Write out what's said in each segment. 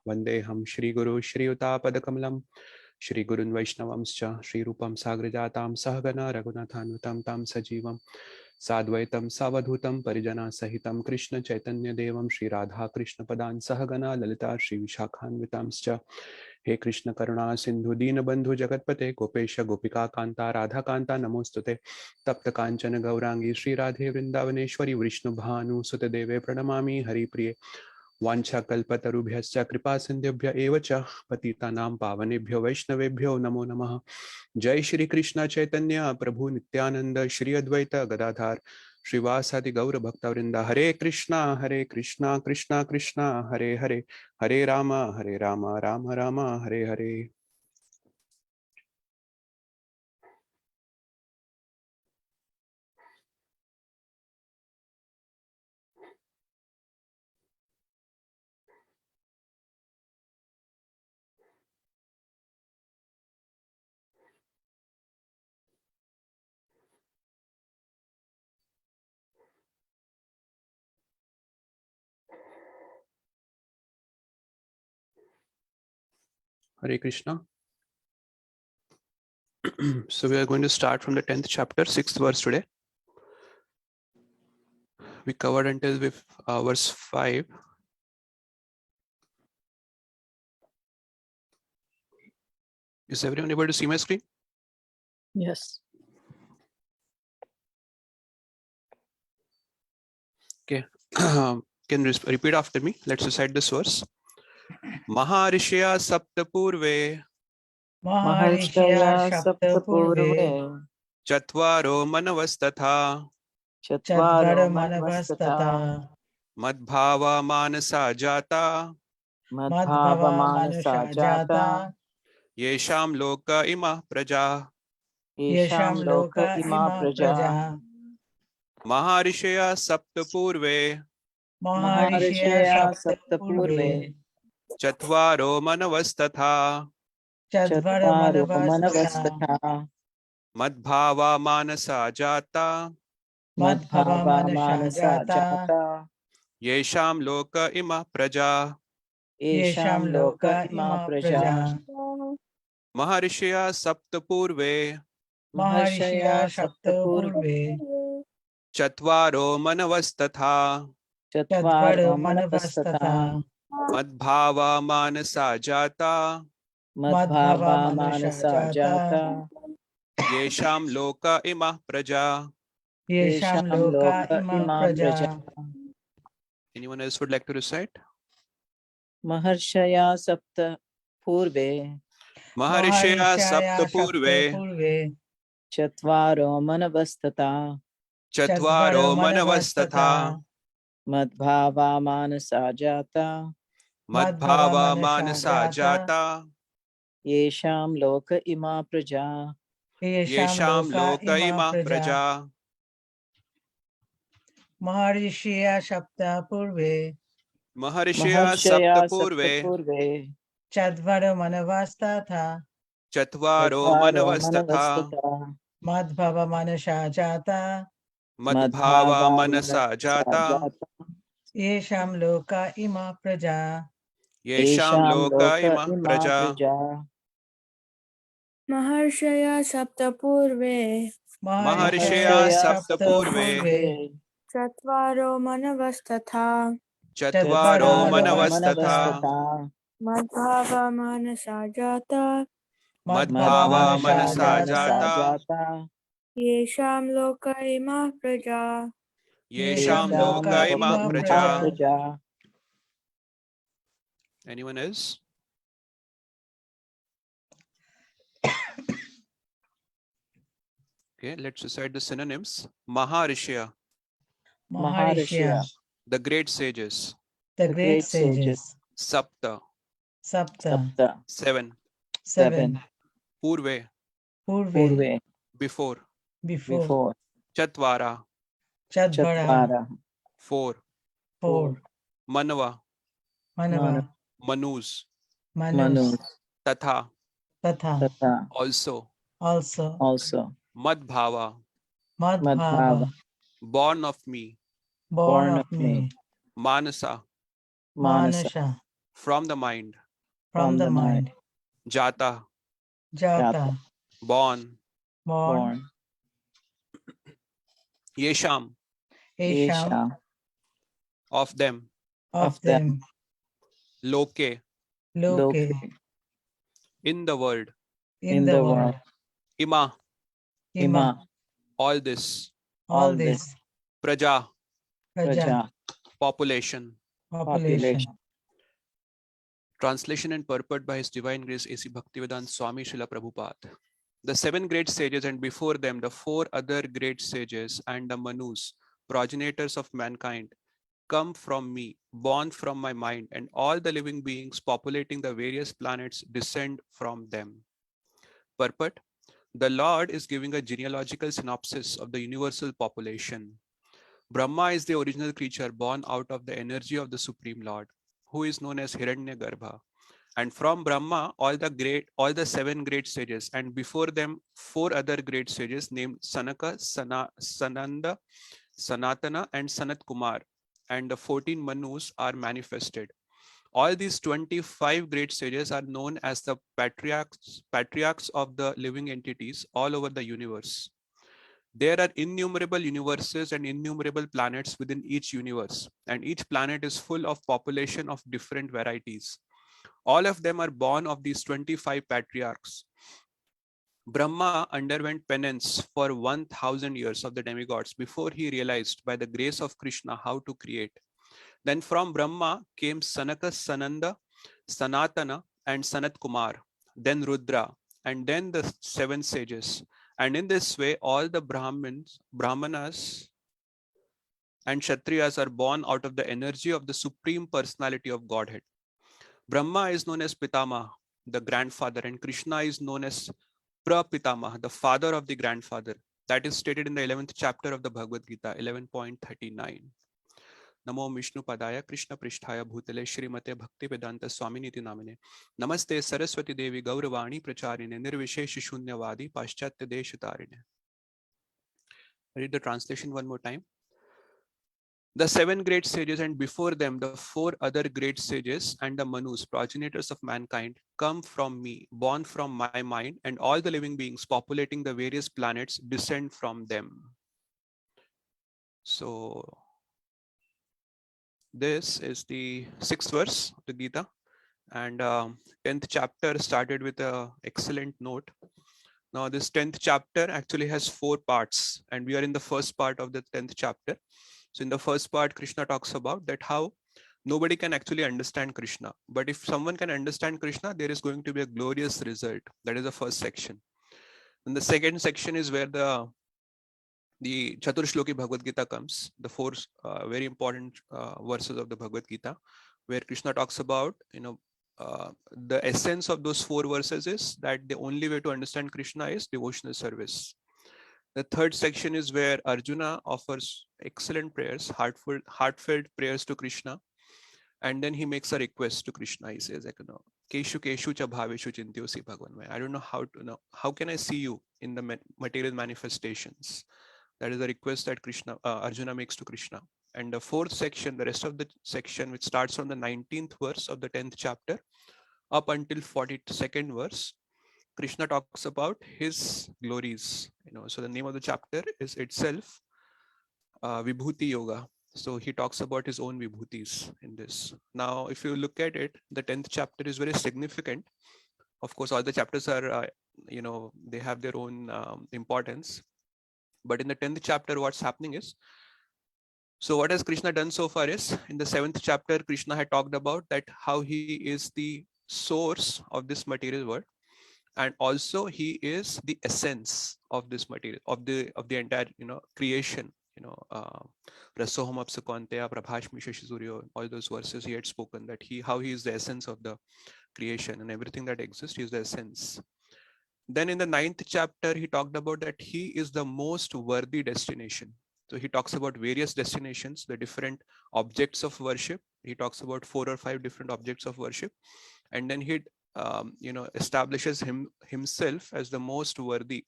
वन्देऽहं श्रीगुरु श्रीयुतापदकमलं श्रीगुरुन् वैष्णवंश्च श्रीरूपं साग्रजातां सहगणा रघुनाथान्वितं तं सजीवं साद्वैतं सावधूतं परिजनसहितं कृष्ण चैतन्यदेवं श्रीराधा कृष्णपदान् सहगणा ललिता श्रीविशाखान्वितांश्च। हे कृष्ण करुणा सिंधु दीनबंधु जगतपते गोपेश गोपिका कांता राधा कांता नमोस्तुते। तप्त कांचन गौरांगी श्रीराधे वृंदावनेश्वरी विष्णुभानुसुते देवे प्रणमामि हरिप्रिये। वाञ्छाकल्पतरुभ्यश्च कृपा सिन्धुभ्य एव च पतितानां पावनेभ्यो वैष्णवेभ्यो नमो नमः। जय श्री कृष्ण चैतन्य प्रभु नित्यानंद श्री अद्वैत गदाधार श्रीवासादि गौर भक्तवृंद हरे Krishna Krishna Krishna Hare Hare Hare Ram Ram Ram Hare Hare. Hare Krishna. So we are going to start from the 10th chapter, 6th verse today. We covered until verse 5. Is everyone able to see my screen? Yes. Okay. Can you repeat after me? Let's recite this verse. Maharishya saptapurve Maharishya saptapurve chatvaro manavastatha chatvaro manavastata madbhava manasa jata madbhava manasa jata yesham loka ima praja. yesham loka ima praja. Maharishya saptapurve Maharishya saptapurve chatvaro manavastatha chatvaro manavastata madbhava manasa jata madbhava manasa jata yesham loka ima praja. yesham loka ima praja. Maharishya saptapurve Maharishya saptapurve chatvaro manavastatha chatvaro manavastata madbhava manasa jata madbhava manasa jata yesham loka ima praja. yesham loka ima praja. Anyone else would like to recite? Maharshaya sapta purve Maharishya saptapurve chatvaro manavastata chatvaro manavastatha madbhava manasa jata madbhava manasa jata yesham loka ima praja. yesham loka ima praja. Maharishya Shapta Purve Maharishya Maharshaya saptapurve Chadvaro Manavastatha chatvaro manavastatha manavastata Madhava Manasha Jata madbhava manasa jata Yesham Loka Ima Praja. yesham loka ima ima praja. praja. Maharshaya Saptapurve Maharishya saptapurve saptapurve Chatvaro Manavastatha chatvaro manavastatha manavastata Madhava Manasa Jata madbhava manasa manasa jata jata Yesham Loka Ima Praja. yesham yesham loka ima loka ima praja. praja. Anyone else? Okay, let's recite the synonyms. Maharishya, Maharishya, the great sages. the great sages. Sapta, Sapta, Sapta 7. seven. Purve, Purve, purve before. before. Chatvara, Chadvara, chatvara 4. four. Manava, Manava, manus. Manus, Tatha, Tatha, tata also. also. Madbhava, Madhava, born of me. born of me. Manasa, Manasa Manasha, from the mind. from the mind. Jata, Jata, born. born. Yesham, Esham, of them. of them. Loke, Loke, in the world. in the world. Ima, Ima, all this. all this. Praja, Praja, population. population. Translation and purport by His Divine Grace A.C. Bhaktivedanta Swami Srila Prabhupada. The 7 great sages and before them the 4 other great sages and the Manus, progenitors of mankind, come from me, born from my mind, and all the living beings populating the various planets descend from them. Purport: the Lord is giving a genealogical synopsis of the universal population. Brahma is the original creature born out of the energy of the Supreme Lord, who is known as Hiranyagarbha. And from Brahma, all the 7 great sages, and before them 4 other great sages named Sanaka, Sananda, Sanatana, and Sanat Kumar, and the 14 Manus are manifested. All these 25 great sages are known as the patriarchs of the living entities all over the universe. There are innumerable universes and innumerable planets within each universe, and each planet is full of population of different varieties. All of them are born of these 25 patriarchs. Brahma underwent penance for 1000 years of the demigods before he realized by the grace of Krishna how to create. Then from Brahma came Sanaka, Sananda, Sanatana, and Sanat Kumar, then Rudra, and then the 7 sages. And in this way, all the Brahmanas, and Kshatriyas are born out of the energy of the Supreme Personality of Godhead. Brahma is known as Pitama, the grandfather, and Krishna is known as Prapitama, the father of the grandfather. That is stated in the 11th chapter of the Bhagavad Gita, 11.39. Namo Vishnu Padaya Krishna Pristhaya Bhutale Shrimate Bhakti Vedanta Swaminiti Namine. Namaste Saraswati Devi Gauravani Pracharine Nirvishesh Shunyavadi Paschatya Deshatarine. Read the translation one more time. The 7 great sages and before them the 4 other great sages and the Manus, progenitors of mankind, come from me, born from my mind, and all the living beings populating the various planets descend from them. So this is the 6th verse of the Gita, and 10th chapter started with an excellent note. Now this 10th chapter actually has 4 parts, and we are in the first part of the 10th chapter. So in the first part, Krishna talks about that how nobody can actually understand Krishna. But if someone can understand Krishna, there is going to be a glorious result. That is the first section. And the second section is where the Chaturshloki Bhagavad Gita comes, the 4 very important verses of the Bhagavad Gita, where Krishna talks about, the essence of those 4 verses is that the only way to understand Krishna is devotional service. The third section is where Arjuna offers excellent prayers, heartfelt prayers to Krishna. And then he makes a request to Krishna. He says, Keshu Keshu cha bhaveshu chintyosi Bhagavan. I don't know how to know. How can I see you in the material manifestations? That is the request that Arjuna makes to Krishna. And the 4th section, the rest of the section, which starts from the 19th verse of the 10th chapter up until 42nd verse, Krishna talks about his glories. So the name of the chapter is itself Vibhuti Yoga. So he talks about his own vibhutis in this. Now, if you look at it, the 10th chapter is very significant. Of course, all the chapters are, they have their own importance. But in the 10th chapter, what's happening is, so what has Krishna done so far is, in the 7th chapter, Krishna had talked about that how he is the source of this material world. And also he is the essence of this material, of the entire, creation, Rasoham Apsakanteya Prabhashmisha Shizuryo, all those verses he had spoken that how he is the essence of the creation and everything that exists, he is the essence. Then in the 9th chapter, he talked about that he is the most worthy destination. So he talks about various destinations, the different objects of worship. He talks about 4 or 5 different objects of worship. And then he establishes himself as the most worthy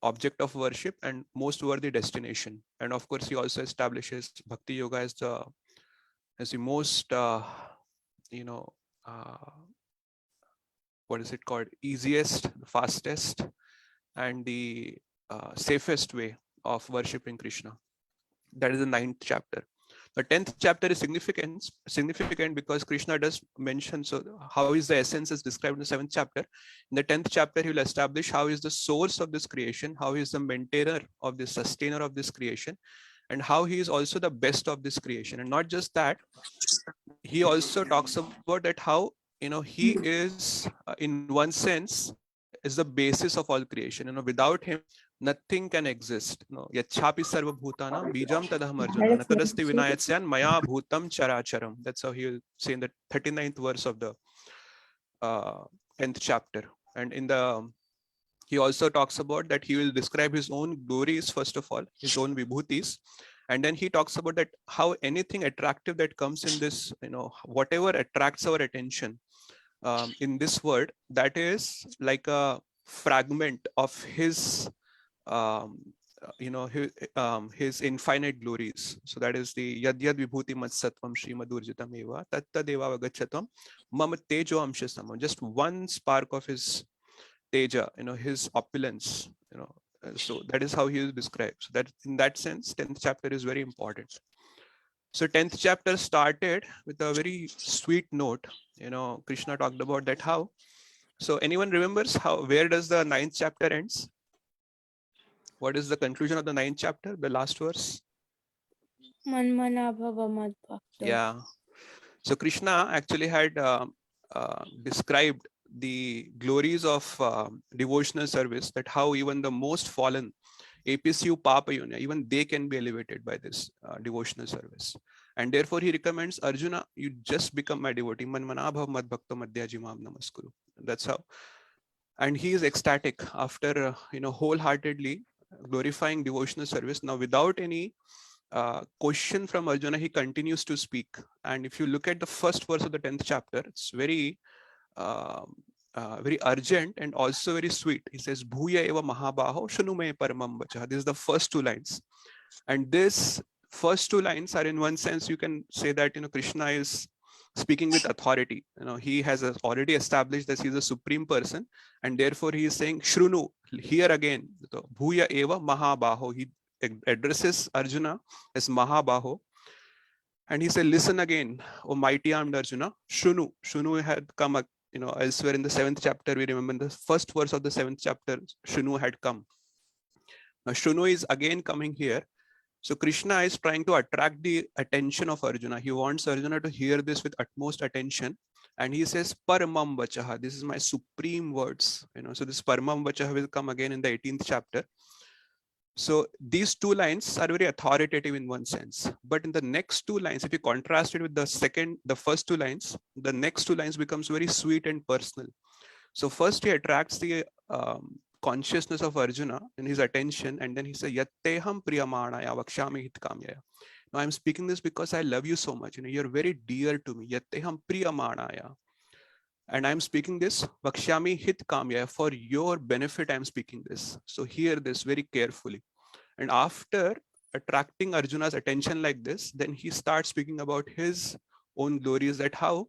object of worship and most worthy destination. And of course, he also establishes Bhakti Yoga as the most what is it called, easiest, fastest, and the safest way of worshipping Krishna. That is the 9th chapter. The 10th chapter is significant because Krishna does mention, so how is the essence is described in the 7th chapter. In the 10th chapter, he will establish how is the source of this creation, how is the maintainer of this, sustainer of this creation, and how he is also the best of this creation. And not just that, he also talks about that how he is in one sense is the basis of all creation. Without him nothing can exist. Yachapi sarva bhutana bijam tadaham arjuna natarasti vinayasyan maya bhutam characharam. That's how he will say in the 39th verse of the 10th chapter. And in the he also talks about that he will describe his own glories, first of all, his own vibhutis. And then he talks about that how anything attractive that comes in this, whatever attracts our attention in this world, that is like a fragment of his, his infinite glories. So that is the yad yad vibhuti matsatvam shrimadurjitam eva tatta deva vagachatam mama tejo amshasam. Just one spark of his teja, his opulence, so that is how he is described. So that in that sense, 10th chapter is very important. So 10th chapter started with a very sweet note. Krishna talked about that how. So anyone remembers where does the 9th chapter ends? What is the conclusion of the 9th chapter? The last verse. Manmana bhava madbhakto. Yeah. So Krishna actually had described the glories of devotional service, that how even the most fallen APCU Papa Yunya, even they can be elevated by this devotional service. And therefore he recommends Arjuna, you just become my devotee. Manmana bhav madbhakto madhyajimam namaskuru. That's how. And he is ecstatic after wholeheartedly glorifying devotional service. Now without any question from Arjuna, he continues to speak. And if you look at the first verse of the 10th chapter, it's very very urgent and also very sweet. He says, Bhuya eva mahabaho shanume paramam vacha. This is the first two lines. And this first two lines are, in one sense, you can say that Krishna is speaking with authority. He has already established that he is a supreme person, and therefore he is saying, Shrunu, here again, Bhuya eva mahabaho. He addresses Arjuna as Mahabaho. And he said, listen again, O mighty armed Arjuna. Shrunu. Shrunu had come, elsewhere in the 7th chapter. We remember in the first verse of the 7th chapter, Shrunu had come. Now Shrunu is again coming here. So Krishna is trying to attract the attention of Arjuna. He wants Arjuna to hear this with utmost attention. And he says, Paramam Vachaha. This is my supreme words. So this Paramam Vachaha will come again in the 18th chapter. So these two lines are very authoritative in one sense, but in the next two lines, if you contrast it with the first two lines, the next two lines becomes very sweet and personal. So first he attracts the consciousness of Arjuna and his attention, and then he says, Yatteham priyamanaya vakshami hitkamyaya. Now I'm speaking this because I love you so much. You're very dear to me. Yatteham priyamanaya. And I'm speaking this Vakshami hit kamya, for your benefit I'm speaking this. So hear this very carefully. And after attracting Arjuna's attention like this, then he starts speaking about his own glories, that how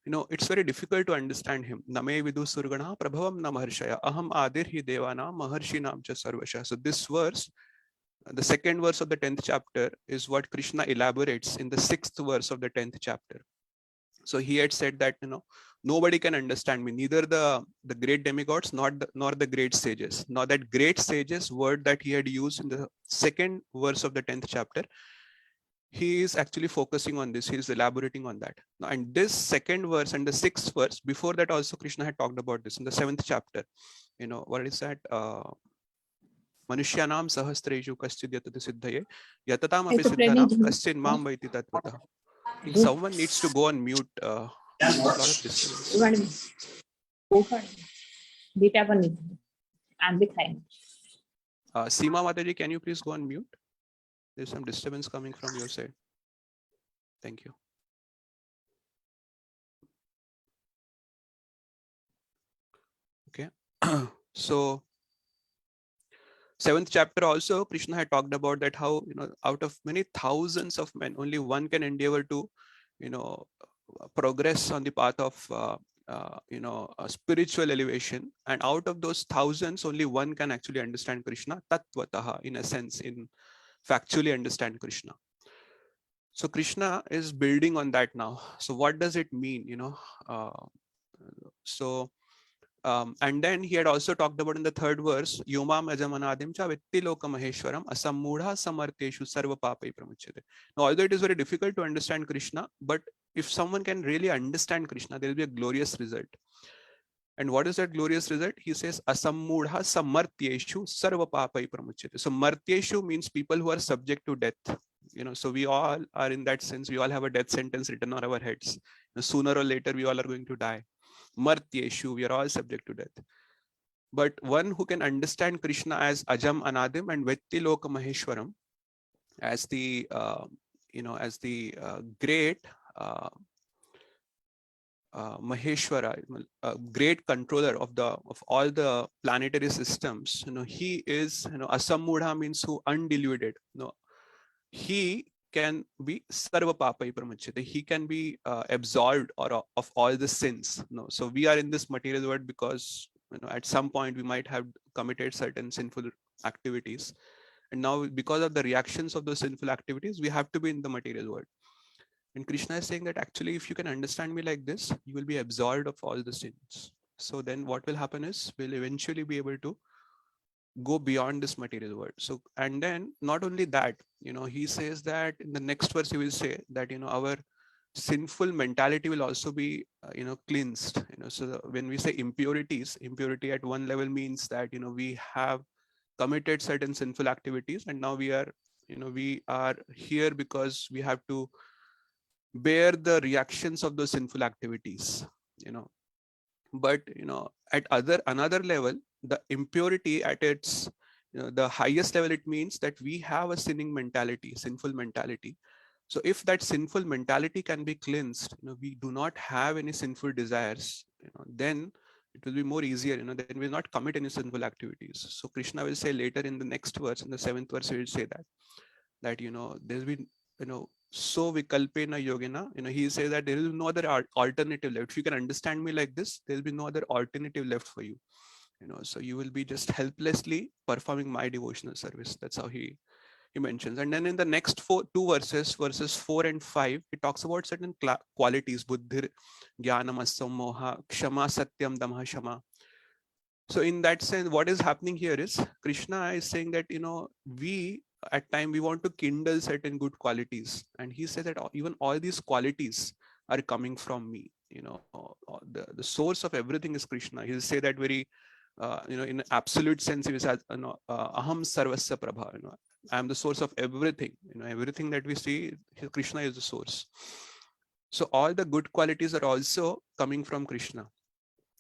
it's very difficult to understand him. Name vidu surgana prabhavam na maharshaya aham adir hi devana maharshinam cha sarvasha. So this verse, the second verse of the 10th chapter, is what Krishna elaborates in the 6th verse of the 10th chapter. So he had said that nobody can understand me, neither the great demigods nor the great sages. Now that great sages word that he had used in the second verse of the 10th chapter, he is actually focusing on this. He is elaborating on that. Now, and this second verse and the 6th verse, before that also Krishna had talked about this in the 7th chapter. What is that? Manushyanam sahasreju kaschid yatati siddhaye yatatam api siddhanam kaschid mam vaiti tatvata. I think someone needs to go on mute. A lot of disturbance. Seema Mataji, can you please go on mute? There's some disturbance coming from your side. Thank you. Okay. So 7th chapter also, Krishna had talked about that how, out of many thousands of men, only one can endeavor to, progress on the path of a spiritual elevation, and out of those thousands only one can actually understand Krishna tattvataha, in a sense, in factually understand Krishna. So Krishna is building on that now. So what does it mean, and then he had also talked about in the third verse, Yomam ajamanadim cha vitti loka maheshwaram asammudha samarteshu sarva papai pramuchyate. Now, although it is very difficult to understand Krishna, but if someone can really understand Krishna, there will be a glorious result. And what is that glorious result? He says, asammudha samartyeshu sarva papai pramuchyate. So martyeshu means people who are subject to death. So we all are in that sense, we all have a death sentence written on our heads. Sooner or later, we all are going to die. Martyeshu, we are all subject to death. But one who can understand Krishna as Ajam Anadim and Vetti Loka Maheshwaram, as the great Maheshwara, great controller of all the planetary systems. He is, Asammudha means who undiluted. He can be sarva papai pramachyate. He can be absolved or of all the sins. So we are in this material world because at some point we might have committed certain sinful activities, and now because of the reactions of those sinful activities, we have to be in the material world. And Krishna is saying that actually, if you can understand me like this, you will be absolved of all the sins. So then what will happen is we'll eventually be able to go beyond this material world. So, and then not only that, he says that in the next verse, he will say that, our sinful mentality will also be, cleansed. So when we say impurities, impurity at one level means that, we have committed certain sinful activities, and now we are here because we have to bear the reactions of those sinful activities, but at another level, the impurity at its the highest level, it means that we have a sinning mentality, sinful mentality. So if that sinful mentality can be cleansed, we do not have any sinful desires, then it will be more easier, then we'll not commit any sinful activities. So Krishna will say later in the next verse, in the 7th verse, he will say that there's been, so vikalpena yogena, he says that there is no other alternative left. If you can understand me like this, there will be no other alternative left for you. So you will be just helplessly performing my devotional service. That's how he mentions. And then in the next two verses 4 and 5, he talks about certain qualities: buddhir, jnanam, asammoha, kshama, satyam, damha, shama. So in that sense, what is happening here is Krishna is saying that, we at time we want to kindle certain good qualities. And he said that even all these qualities are coming from me. The source of everything is Krishna. He'll say that very, in absolute sense, he says, aham sarvasya prabha, I am the source of everything. Everything that we see, Krishna is the source. So all the good qualities are also coming from Krishna.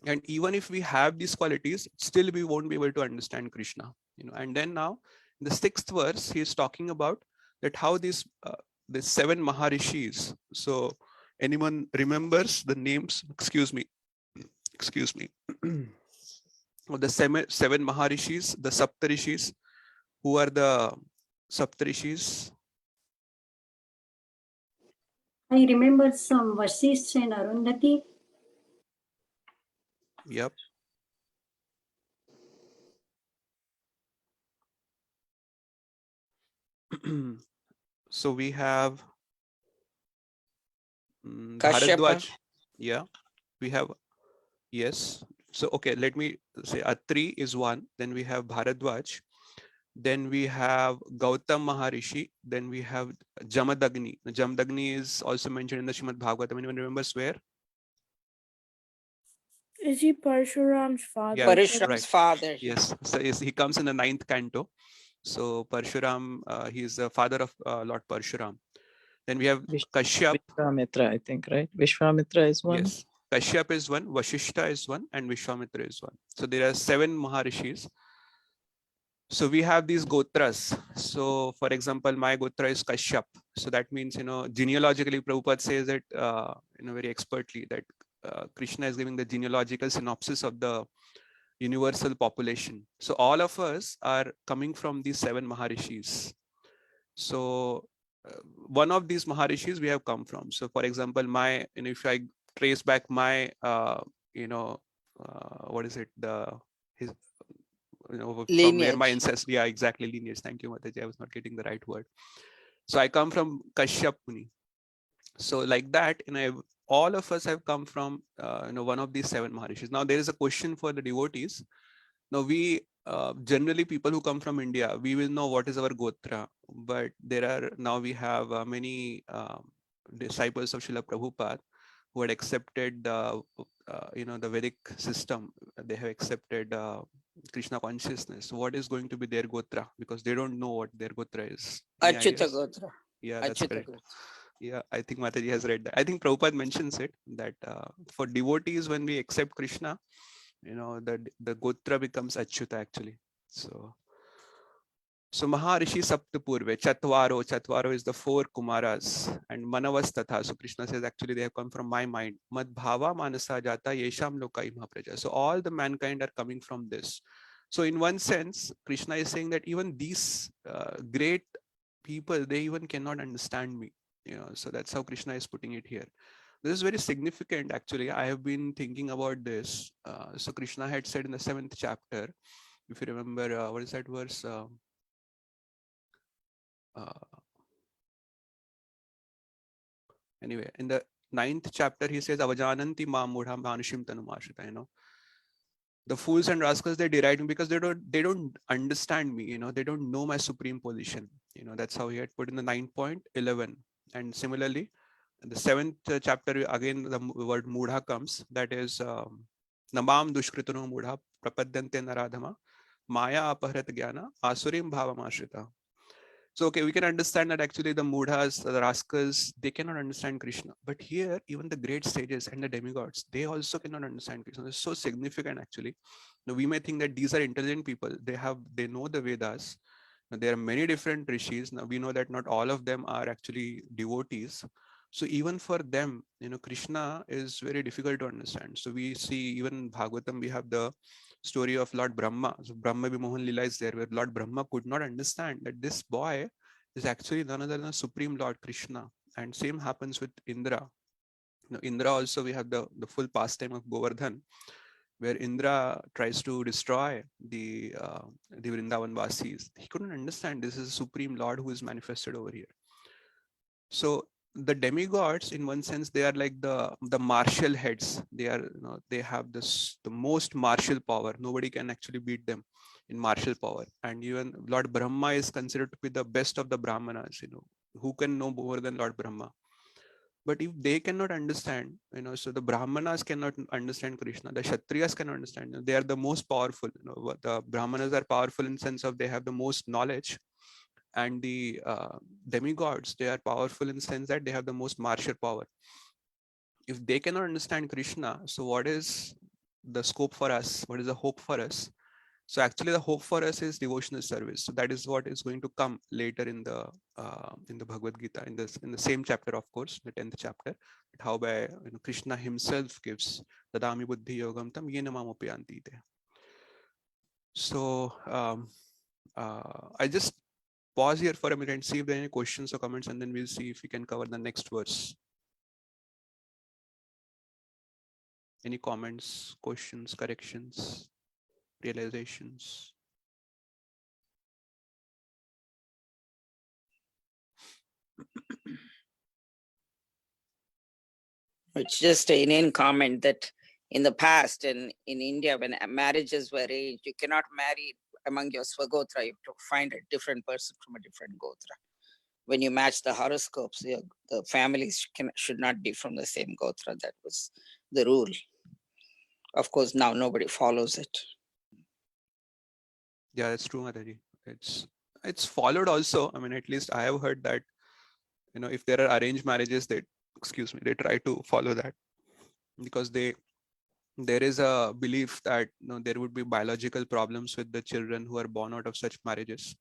And even if we have these qualities, still we won't be able to understand Krishna. And then now, in the 6th verse, he is talking about that how these the 7 Maharishis. So anyone remembers the names? Excuse me. Of the 7 Maharishis, the Saptarishis. Who are the Saptarishis? I remember some Vasishtha and Arundhati. Yep. So we have Bharadwaj. Yeah, we have, yes. So, okay, let me say Atri is one. Then we have Bharadwaj. Then we have Gautam Maharishi. Then we have Jamadagni. Jamadagni is also mentioned in the Srimad Bhagavatam. Anyone remembers where? Is he Parshuram's father? Yeah, Parshuram's right. father. Yes, so he comes in the 9th canto. So Parshuram, he is the father of Lord Parshuram. Then we have Kashyap. Vishwamitra, I think, right? Vishwamitra is one. Yes, Kashyap is one, Vashishta is one, and Vishwamitra is one. So there are 7 Maharishis. So we have these gotras. So for example, my gotra is Kashyap. So that means, genealogically, Prabhupada says that, very expertly, that Krishna is giving the genealogical synopsis of the universal population. So all of us are coming from these 7 Maharishis. So one of these Maharishis we have come from. So for example, if I trace back my, what is it? His, from where my Lineage. ancestry, yeah, exactly, lineage. Thank you, Mataji. I was not getting the right word. So I come from Kashyap Muni. So like that, all of us have come from, one of these 7 Maharishis. Now there is a question for the devotees. Now we, generally people who come from India, we will know what is our Gotra, but now we have many disciples of Srila Prabhupada who had accepted the Vedic system. They have accepted Krishna consciousness. What is going to be their Gotra? Because they don't know what their Gotra is. Any Achyuta ideas? Gotra. Yeah, that's Achyuta correct. Gotra. Yeah, I think Mataji has read that. I think Prabhupada mentions it, that for devotees, when we accept Krishna, the Gotra becomes Achyuta actually. So Maharishi Saptapurve, Chatvaro is the 4 Kumaras, and Manavas Tatha. So Krishna says actually they have come from my mind. Mad Bhava Manasa Jata Yesham Loka Ima Praja. So all the mankind are coming from this. So in one sense, Krishna is saying that even these great people, they even cannot understand me. So that's how Krishna is putting it here. This is very significant actually. I have been thinking about this. So Krishna had said in the 7th chapter, if you remember, what is that verse? Anyway, in the 9th chapter, he says, Avajananti ma mudha manushim tanumashita, the fools and rascals, they deride me because they don't understand me, they don't know my supreme position. That's how he had put in the 9.11. And similarly, in the 7th chapter, again, the word mudha comes. That is, namam dushkritano mudha prapadyante naradhama maya apaharat jnana asurim bhavam ashrita. So, okay, we can understand that actually the mudhas, the rascals, they cannot understand Krishna. But here, even the great sages and the demigods, they also cannot understand Krishna. It's so significant actually. Now, we may think that these are intelligent people. They know the Vedas. Now, there are many different rishis. Now, we know that not all of them are actually devotees. So even for them, Krishna is very difficult to understand. So we see even in Bhagavatam, we have the story of Lord Brahma. So Brahma Vimohan Lila is there, where Lord Brahma could not understand that this boy is actually none other than Supreme Lord Krishna. And same happens with Indra. Now, Indra also, we have the full pastime of Govardhan, where Indra tries to destroy the Vrindavan Vasis. He couldn't understand this is a Supreme Lord who is manifested over here. So the demigods, in one sense, they are like the martial heads. They are, they have the most martial power. Nobody can actually beat them in martial power. And even Lord Brahma is considered to be the best of the Brahmanas. Who can know more than Lord Brahma? But if they cannot understand, so the Brahmanas cannot understand Krishna. The Kshatriyas cannot understand. They are the most powerful. The Brahmanas are powerful in sense of they have the most knowledge. And the demigods, they are powerful in the sense that they have the most martial power. If they cannot understand Krishna, so what is the scope for us? What is the hope for us? So actually the hope for us is devotional service. So that is what is going to come later in the Bhagavad Gita, in the same chapter, of course, the 10th chapter, how by Krishna himself gives Tadami Buddhi Yogam Tam Yena Mamopayanti te. So I just pause here for a minute and see if there are any questions or comments, and then we'll see if we can cover the next verse. Any comments, questions, corrections, realizations? It's just an Indian comment that in the past in India, when marriages were arranged, you cannot marry among your Swagotra. You have to find a different person from a different Gotra. When you match the horoscopes, the families should not be from the same Gotra. That was the rule. Of course, now nobody follows it. Yeah, that's true, Mataji. It's followed also. I mean, at least I have heard that, if there are arranged marriages, they try to follow that, because there is a belief that there would be biological problems with the children who are born out of such marriages.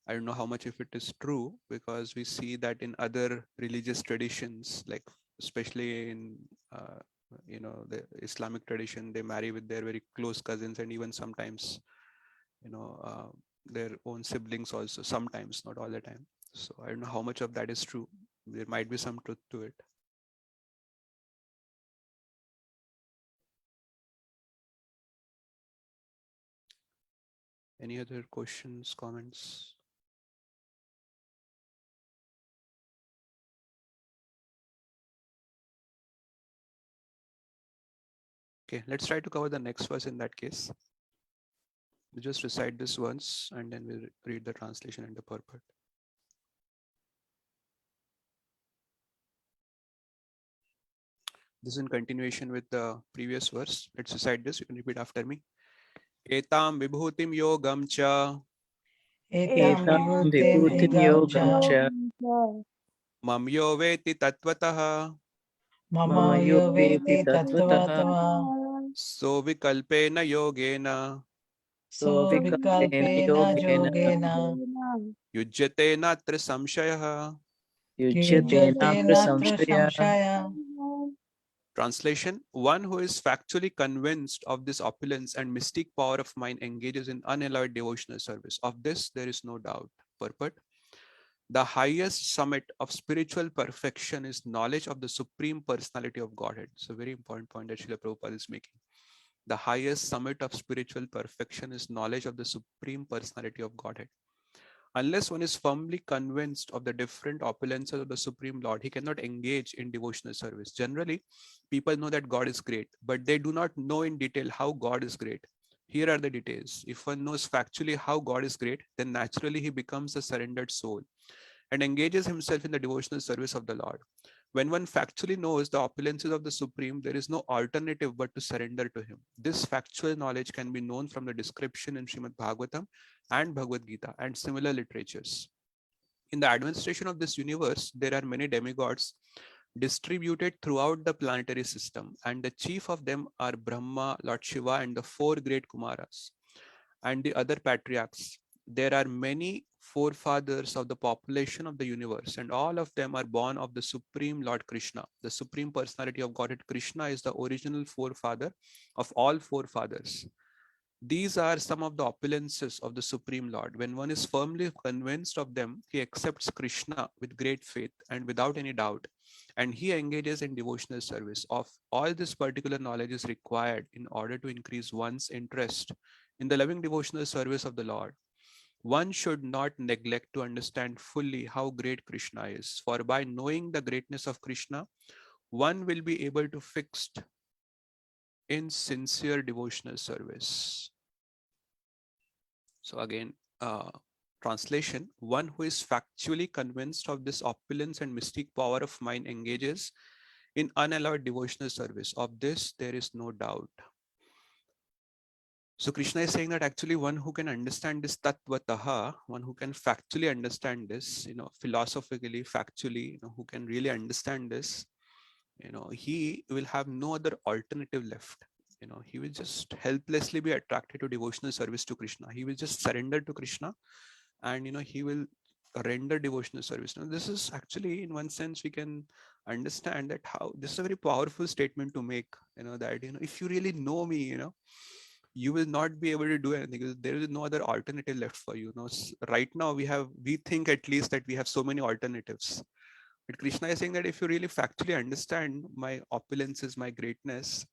I don't know how much if it is true, because we see that in other religious traditions, like especially in the Islamic tradition, they marry with their very close cousins, and even sometimes their own siblings also, sometimes, not all the time. So I don't know how much of that is true. There might be some truth to it. Any other questions, comments? Okay, let's try to cover the next verse in that case. We just recite this once and then we'll read the translation and the purport. This is in continuation with the previous verse. Let's recite this. You can repeat after me. Etam vibhutim yogam cha Etam Etam vibhutim yogam cha mam yo veti tattvataha mama yo veti tattvataha so vikalpena yogena so vikalpena yogena yujyate natra samshayah. yujyate natra samshaya. Translation: one who is factually convinced of this opulence and mystic power of mind engages in unalloyed devotional service. Of this, there is no doubt. Purport: the highest summit of spiritual perfection is knowledge of the Supreme Personality of Godhead. It's a very important point that Srila Prabhupada is making. The highest summit of spiritual perfection is knowledge of the Supreme Personality of Godhead. Unless one is firmly convinced of the different opulences of the Supreme Lord, he cannot engage in devotional service. Generally, people know that God is great, but they do not know in detail how God is great. Here are the details. If one knows factually how God is great, then naturally he becomes a surrendered soul and engages himself in the devotional service of the Lord. When one factually knows the opulences of the Supreme, there is no alternative but to surrender to him. This factual knowledge can be known from the description in Srimad Bhagavatam and Bhagavad Gita and similar literatures. In the administration of this universe, there are many demigods distributed throughout the planetary system, and the chief of them are Brahma, Lord Shiva, and the four great Kumaras and the other patriarchs. There are many forefathers of the population of the universe, and all of them are born of the Supreme Lord Krishna. The Supreme Personality of Godhead Krishna is the original forefather of all forefathers. These are some of the opulences of the Supreme Lord. When one is firmly convinced of them, he accepts Krishna with great faith and without any doubt, and he engages in devotional service. Of all this particular knowledge is required in order to increase one's interest in the loving devotional service of the Lord. One should not neglect to understand fully how great Krishna is, for by knowing the greatness of Krishna, one will be able to fix in sincere devotional service. So again, translation: one who is factually convinced of this opulence and mystic power of mind engages in unalloyed devotional service. Of this, there is no doubt. So Krishna is saying that actually one who can understand this tattvataha, one who can factually understand this, philosophically, factually, who can really understand this, he will have no other alternative left. He will just helplessly be attracted to devotional service to Krishna. He will just surrender to Krishna, and he will render devotional service. Now, this is actually, in one sense, we can understand that how this is a very powerful statement to make. That if you really know me, you will not be able to do anything because there is no other alternative left for you. Right now we think at least that we have so many alternatives. But Krishna is saying that if you really factually understand my opulences, my greatness,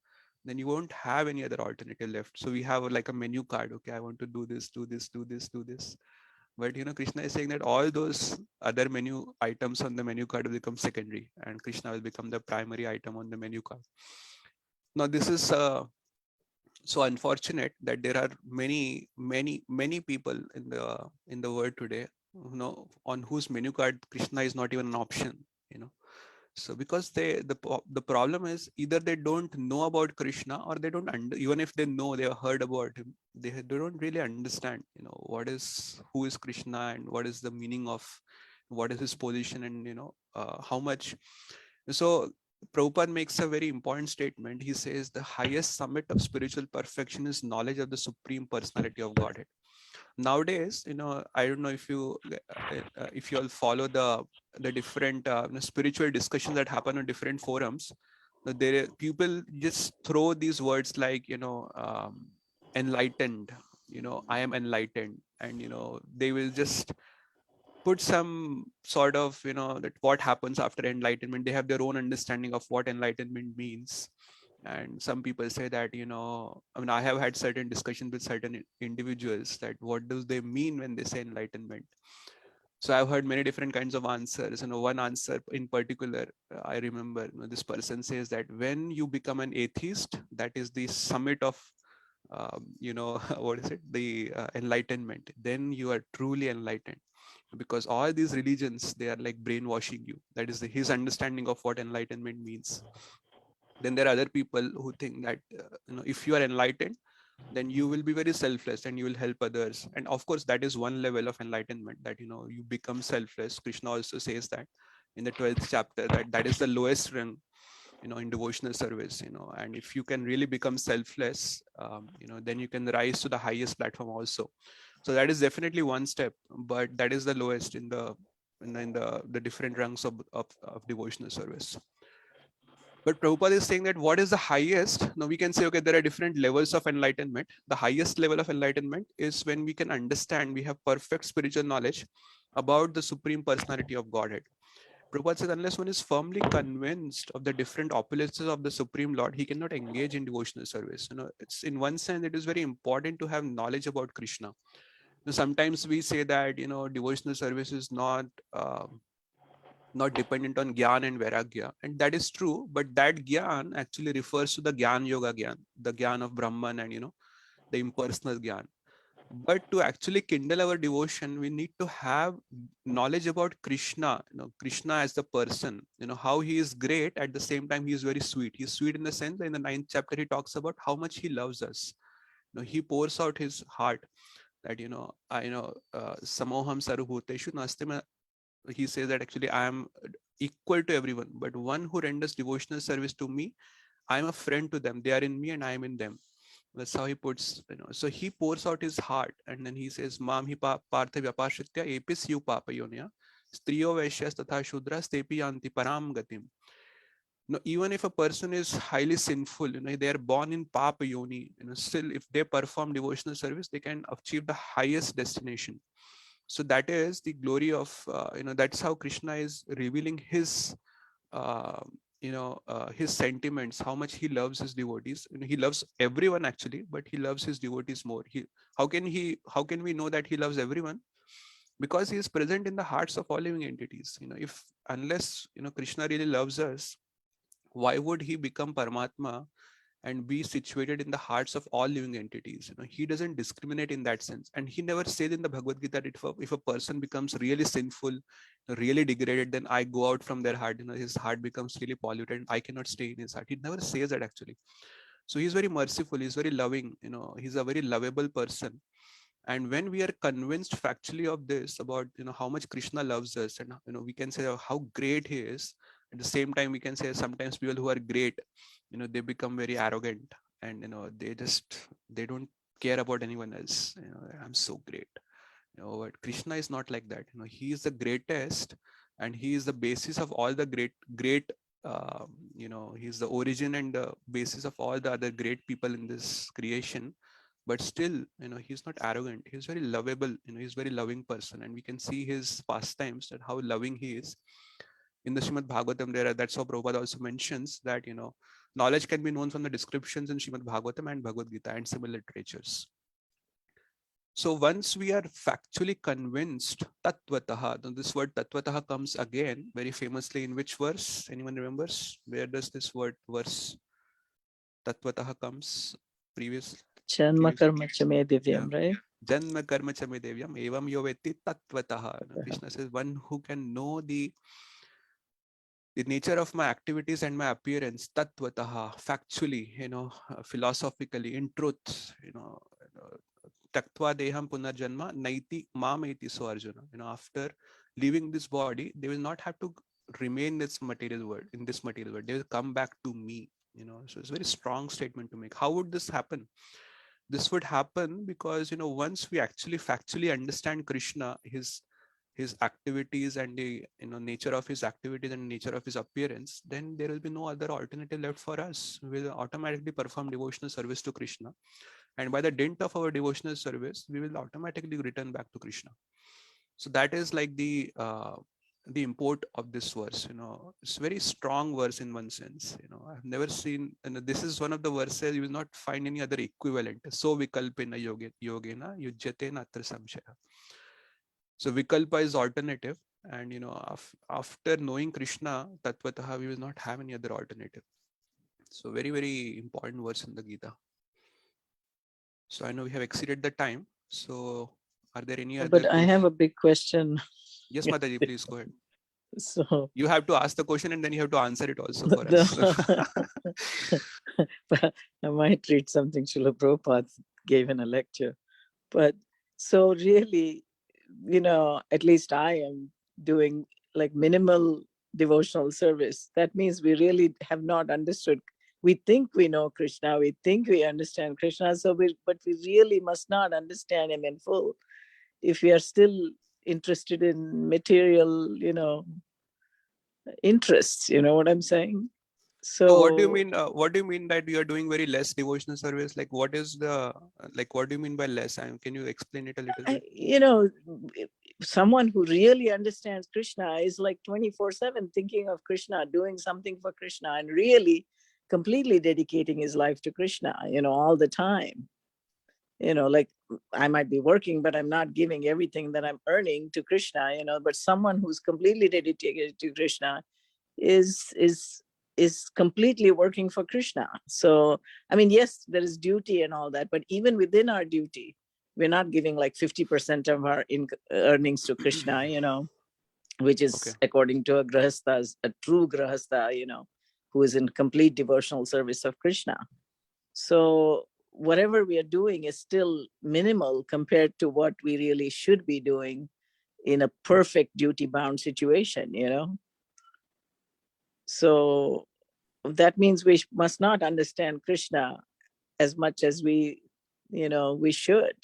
then you won't have any other alternative left. So we have like a menu card. Okay, I want to do this, do this, do this, do this. But Krishna is saying that all those other menu items on the menu card will become secondary, and Krishna will become the primary item on the menu card. Now this is so unfortunate that there are many people in the world today, on whose menu card Krishna is not even an option. So because the problem is either they don't know about Krishna, or they don't even if they know, they have heard about him, they don't really understand who is Krishna and what is the meaning of what is his position, and how much. So Prabhupada makes a very important statement. He says the highest summit of spiritual perfection is knowledge of the Supreme Personality of Godhead. Nowadays, I don't know if you all follow the different spiritual discussions that happen on different forums. There people just throw these words like enlightened. I am enlightened, and they will just put some sort of, that what happens after enlightenment. They have their own understanding of what enlightenment means. And some people say that, I mean, I have had certain discussions with certain individuals that what do they mean when they say enlightenment. So I've heard many different kinds of answers. One answer in particular, I remember, this person says that when you become an atheist, that is the summit of, what is it? The enlightenment. Then you are truly enlightened, because all these religions, they are like brainwashing you. That is his understanding of what enlightenment means. Then there are other people who think that, if you are enlightened, then you will be very selfless and you will help others. And of course, that is one level of enlightenment, that, you become selfless. Krishna also says that in the 12th chapter, that that is the lowest rung, in devotional service, and if you can really become selfless, then you can rise to the highest platform also. So that is definitely one step, but that is the lowest in the different ranks of devotional service. But Prabhupada is saying that what is the highest? Now we can say, okay, there are different levels of enlightenment. The highest level of enlightenment is when we can understand, we have perfect spiritual knowledge about the Supreme Personality of Godhead. Prabhupada says, unless one is firmly convinced of the different opulences of the Supreme Lord, he cannot engage in devotional service. It's in one sense, it is very important to have knowledge about Krishna. Sometimes we say that, devotional service is not dependent on Gyan and Vairagya. And that is true, but that Gyan actually refers to the Gyan Yoga Gyan, the Gyan of Brahman and, the impersonal Gyan. But to actually kindle our devotion, we need to have knowledge about Krishna, Krishna as the person, how he is great. At the same time, he is very sweet. He's sweet in the sense that in the 9th chapter, he talks about how much he loves us. He pours out his heart that, samoham sarubhuteshu nastima. He says that actually I am equal to everyone, but one who renders devotional service to me, I am a friend to them. They are in me and I am in them. That's how he puts, so he pours out his heart, and then he says, Mam hi partha vyapashritya epis yu papayonya striyo vaishyas tatha shudras tepi yanti param gatim. Even if a person is highly sinful, they are born in papa yoni, still if they perform devotional service, they can achieve the highest destination. So that is the glory of, that's how Krishna is revealing his, his sentiments, how much he loves his devotees. He loves everyone actually, but he loves his devotees more. How can we know that he loves everyone? Because he is present in the hearts of all living entities. If unless, Krishna really loves us, why would he become Paramatma and be situated in the hearts of all living entities? He doesn't discriminate in that sense. And he never said in the Bhagavad Gita that if a person becomes really sinful, really degraded, then I go out from their heart, his heart becomes really polluted, I cannot stay in his heart. He never says that actually. So he's very merciful, he's very loving, he's a very lovable person. And when we are convinced factually of this, about how much Krishna loves us, and we can say how great he is. At the same time, we can say sometimes people who are great, they become very arrogant, and they don't care about anyone else. I'm so great. But Krishna is not like that. He is the greatest, and he is the basis of all the great. He's the origin and the basis of all the other great people in this creation. But still, he's not arrogant. He's very lovable. He's a very loving person, and we can see his pastimes, that how loving he is. In the Srimad Bhagavatam, that's how Prabhupada also mentions that knowledge can be known from the descriptions in Srimad Bhagavatam and Bhagavad Gita and similar literatures. So once we are factually convinced, tattvataha, this word tattvataha comes again very famously in which verse? Anyone remembers? Where does this verse tattvataha comes previously? Janma karma cha me divyam, right? Janma karma cha me devyam evam yo vetti tattvataha. Krishna says, one who can know the nature of my activities and my appearance, tattvataha, factually, philosophically, in truth, taktva deham punarjanma naiti mameti. So Arjuna, after leaving this body, they will not have to remain in this material world. They will come back to me. So it's a very strong statement to make. How would this happen? This would happen because once we actually factually understand Krishna, his activities and the nature of his activities and nature of his appearance, then there will be no other alternative left for us. We will automatically perform devotional service to Krishna, and by the dint of our devotional service, we will automatically return back to Krishna. So that is like the import of this verse. It's a very strong verse in one sense. I've never seen, and this is one of the verses you will not find any other equivalent. So vikalpena yogena yujyate natra samshaya. So vikalpa is alternative, and after knowing Krishna tattvataha, we will not have any other alternative. So very, very important verse in the Gita. So I know we have exceeded the time. So are there any other But I have a big question. Yes, Mataji, please go ahead. So You have to ask the question and then you have to answer it also for us. I might read something Srila Prabhupada gave in a lecture. But so really, at least I am doing like minimal devotional service. That means we really have not understood. We think we know Krishna, we think we understand Krishna, but we really must not understand him in full if we are still interested in material, interests. You know what I'm saying? So what do you So mean? What do you mean that you are doing very less devotional service? Like, what is the what do you mean by less? Can you explain it a little bit? someone who really understands Krishna is like 24/7 thinking of Krishna, doing something for Krishna, and really completely dedicating his life to Krishna, all the time. Like I might be working, but I'm not giving everything that I'm earning to Krishna, but someone who's completely dedicated to Krishna is completely working for Krishna. So, I mean, yes, there is duty and all that, but even within our duty, we're not giving like 50% of our earnings to Krishna, which is Okay. according to a true grahastha, who is in complete devotional service of Krishna. So whatever we are doing is still minimal compared to what we really should be doing in a perfect duty-bound situation, So that means we must not understand Krishna as much as we should,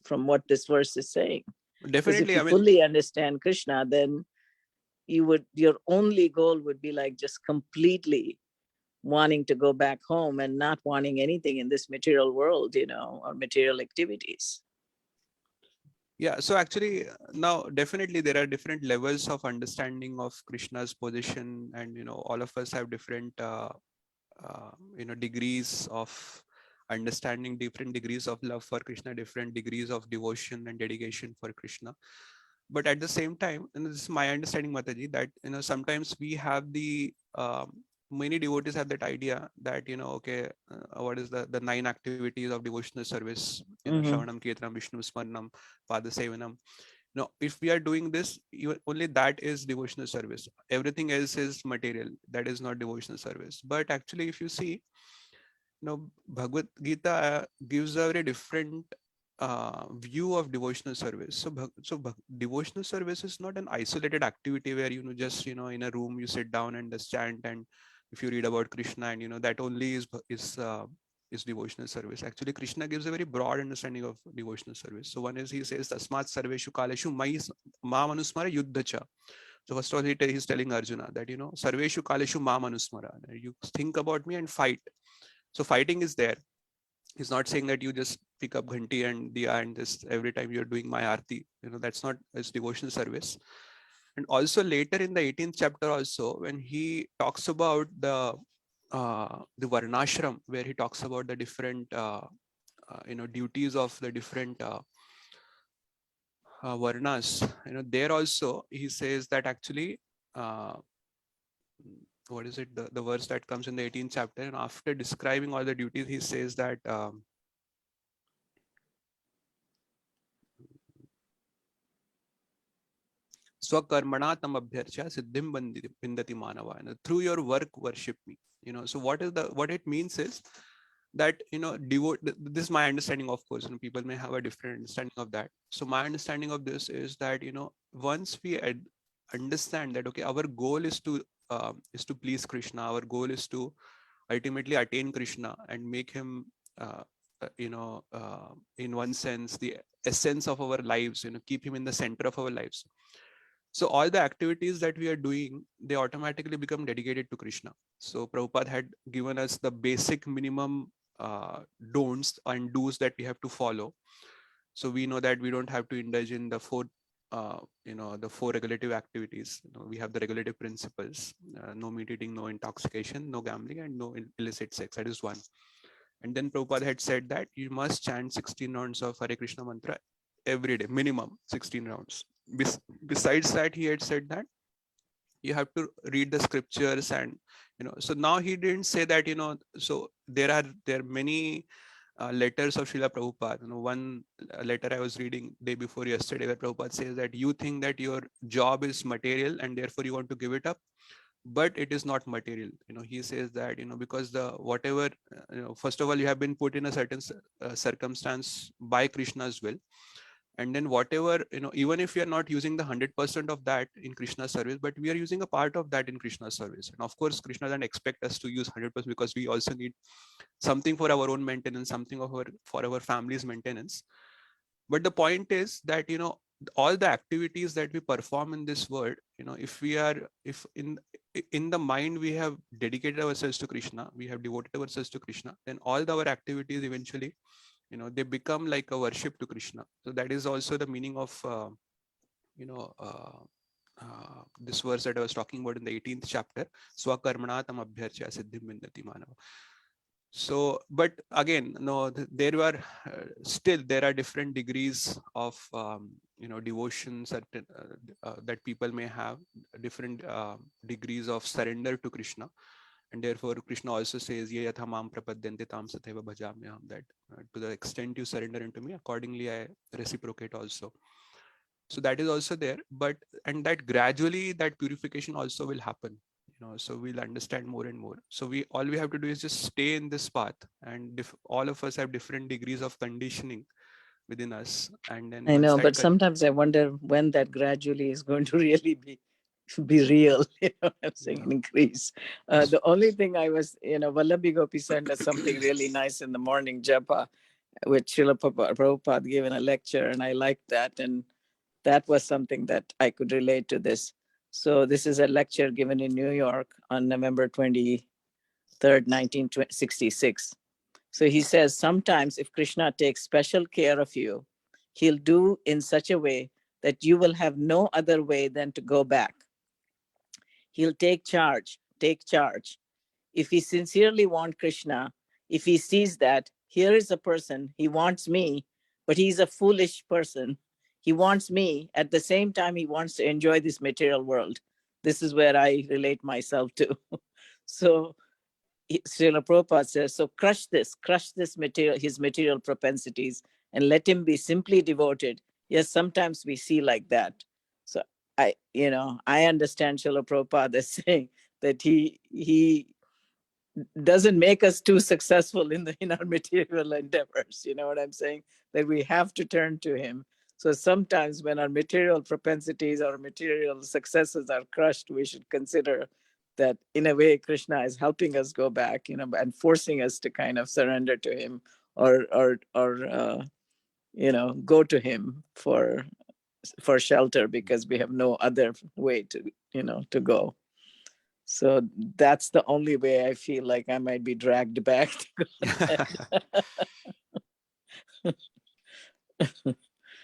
from what this verse is saying. Because if Definitely. you fully understand Krishna, then your only goal would be like just completely wanting to go back home and not wanting anything in this material world, or material activities. Yeah. So actually, now definitely there are different levels of understanding of Krishna's position, and all of us have different degrees of understanding, different degrees of love for Krishna, different degrees of devotion and dedication for Krishna. But at the same time, and this is my understanding, Mataji, that sometimes we have the many devotees have that idea that okay, what is the 9 activities of devotional service? Shravanam, Kirtanam, Vishnu Smaranam, Padasevanam. If we are doing this, only that is devotional service. Everything else is material. That is not devotional service. But actually, if you see, Bhagavad Gita gives a very different view of devotional service. So devotional service is not an isolated activity where just in a room you sit down and just chant, and if you read about Krishna, and that only is devotional service. Actually, Krishna gives a very broad understanding of devotional service. So one is, he says, Tasmat sarveshu kaleshu mam anusmara yuddhacha. So first of all, he's telling Arjuna that sarveshu kaleshu mam anusmara. You think about me and fight. So fighting is there. He's not saying that you just pick up ghanti and diya and just every time you're doing my arti. That's not his devotional service. And also later in the 18th chapter also, when he talks about the varnashram, where he talks about the different duties of the different varnas, there also he says that actually what is it, the verse that comes in the 18th chapter, and after describing all the duties, he says that Swakarmana tam abhyarcha siddhim bindati manava. Through your work, worship me. So what it means is that this is my understanding, of course, people may have a different understanding of that. So my understanding of this is that once we understand that okay, our goal is to please Krishna, our goal is to ultimately attain Krishna and make him in one sense the essence of our lives, keep him in the center of our lives. So all the activities that we are doing, they automatically become dedicated to Krishna. So Prabhupada had given us the basic minimum don'ts and do's that we have to follow. So we know that we don't have to indulge in the 4 the 4 regulative activities. We have the regulative principles: no meat eating, no intoxication, no gambling, and no illicit sex. That is one. And then Prabhupada had said that you must chant 16 rounds of Hare Krishna mantra every day, minimum 16 rounds. Besides that, he had said that you have to read the scriptures, and so now he didn't say that, so there are many letters of Srila Prabhupada. One letter I was reading day before yesterday, where Prabhupada says that you think that your job is material and therefore you want to give it up, but it is not material. He says that, because the whatever, first of all, you have been put in a certain circumstance by Krishna's will. And then whatever, even if we are not using the 100% of that in Krishna's service, but we are using a part of that in Krishna's service. And of course, Krishna doesn't expect us to use 100%, because we also need something for our own maintenance, something for our family's maintenance. But the point is that, all the activities that we perform in this world, if in the mind we have dedicated ourselves to Krishna, we have devoted ourselves to Krishna, then all our activities eventually, they become like a worship to Krishna. So that is also the meaning of this verse that I was talking about in the 18th chapter, Swakarmana tam abhyarcha siddhim vindati manava. So, but again, there are different degrees of devotion, certain that people may have, different degrees of surrender to Krishna. And therefore, Krishna also says, "Ye yatha mam prapadyante tam sathaiva bhajamyaham," that to the extent you surrender into me, accordingly I reciprocate also. So that is also there, and that gradually that purification also will happen. So we'll understand more and more. So all we have to do is just stay in this path, and all of us have different degrees of conditioning within us. And then I know, but sometimes I wonder when that gradually is going to really be real, I'm saying, increase. The only thing I was, Vallabhi Gopi sent us something really nice in the morning, japa, which Srila Prabhupada gave in a lecture, and I liked that. And that was something that I could relate to this. So this is a lecture given in New York on November 23rd, 1966. So he says, sometimes if Krishna takes special care of you, he'll do in such a way that you will have no other way than to go back. He'll take charge. If he sincerely wants Krishna, if he sees that here is a person, he wants me, but he's a foolish person. He wants me. At the same time, he wants to enjoy this material world. This is where I relate myself to. So Srila Prabhupada says, so crush this material, his material propensities, and let him be simply devoted. Yes, sometimes we see like that. So I understand Srila Prabhupada as saying that he doesn't make us too successful in our material endeavors. You know what I'm saying? That we have to turn to him. So sometimes when our material propensities, our material successes are crushed, we should consider that in a way Krishna is helping us go back, and forcing us to kind of surrender to him, or go to him for shelter, because we have no other way to go. So that's the only way I feel like I might be dragged back.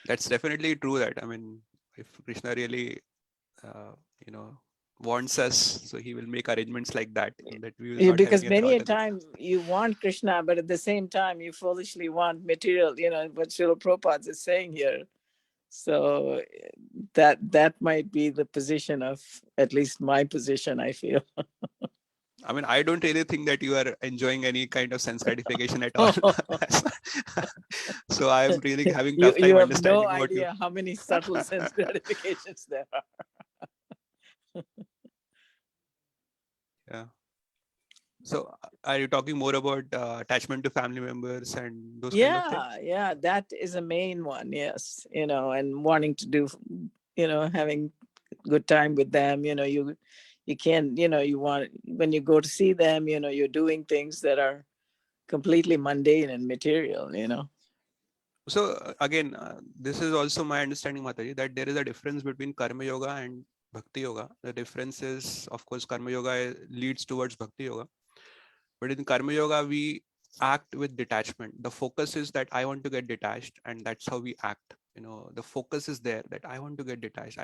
That's definitely true. That, I mean, if Krishna really, wants us, so he will make arrangements like that. That we will not because have many a time you want Krishna, but at the same time you foolishly want material. What Srila Prabhupada is saying here. So that might be the position of, at least my position, I feel. I mean, I don't really think that you are enjoying any kind of sense gratification at all. So I am really having tough time understanding no what idea how many subtle sense gratifications there are. Yeah. So are you talking more about attachment to family members and those kind of things? Yeah, that is a main one. Yes, and wanting to do, having good time with them. You can't, you want, when you go to see them, you're doing things that are completely mundane and material. So again, this is also my understanding, Mataji, that there is a difference between Karma Yoga and Bhakti Yoga. The difference is, of course, Karma Yoga leads towards Bhakti Yoga. But in Karma Yoga, we act with detachment. The focus is that I want to get detached, and that's how we act. the focus is there that I want to get detached,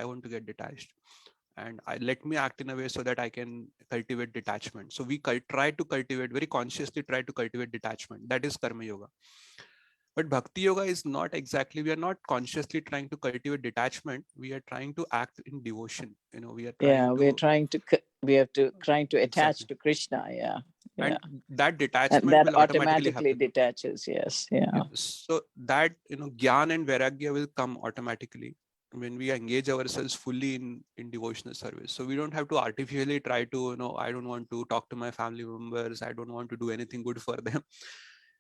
and let me act in a way so that I can cultivate detachment. So we try to cultivate, very consciously try to cultivate detachment. That is karma yoga. But bhakti yoga is not exactly, we are not consciously trying to cultivate detachment. We are trying to act in devotion. We are trying We're to, trying to trying to attach exactly. to Krishna. Yeah. And that And detachment that will automatically automatically happen. detaches. Yes. Yeah. So that, Gyan and Vairagya will come automatically when we engage ourselves fully in devotional service. So we don't have to artificially try to, I don't want to talk to my family members, I don't want to do anything good for them.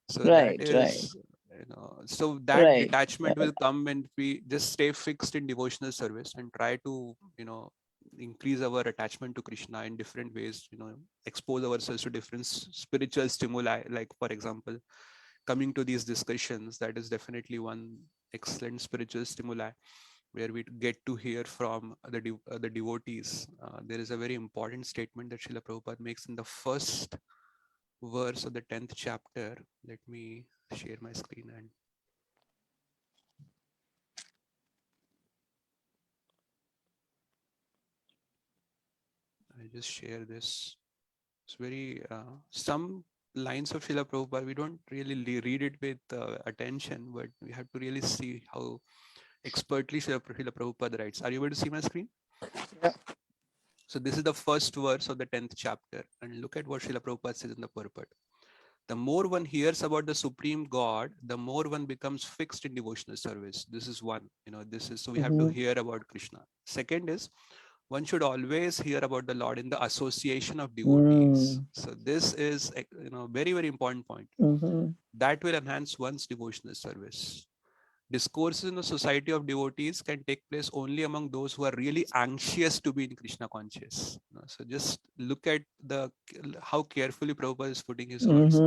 So that Right. Right. is, so that Right. detachment will come when we just stay fixed in devotional service and try to, increase our attachment to Krishna in different ways, expose ourselves to different spiritual stimuli. Like, for example, coming to these discussions, that is definitely one excellent spiritual stimuli where we get to hear from the devotees. There is a very important statement that Srila Prabhupada makes in the first verse of the 10th chapter. Let me share my screen and I just share this. It's very, some lines of Srila Prabhupada, we don't really read it with attention, but we have to really see how expertly Srila Prabhupada writes. Are you able to see my screen? Yeah. So this is the first verse of the 10th chapter. And look at what Srila Prabhupada says in the purport. The more one hears about the Supreme God, the more one becomes fixed in devotional service. This is one, this is, so we have to hear about Krishna. Second is, one should always hear about the Lord in the association of devotees. So this is, very, very important point. That will enhance one's devotional service. Discourses in the society of devotees can take place only among those who are really anxious to be in Krishna conscious. So just look at how carefully Prabhupada is putting his words.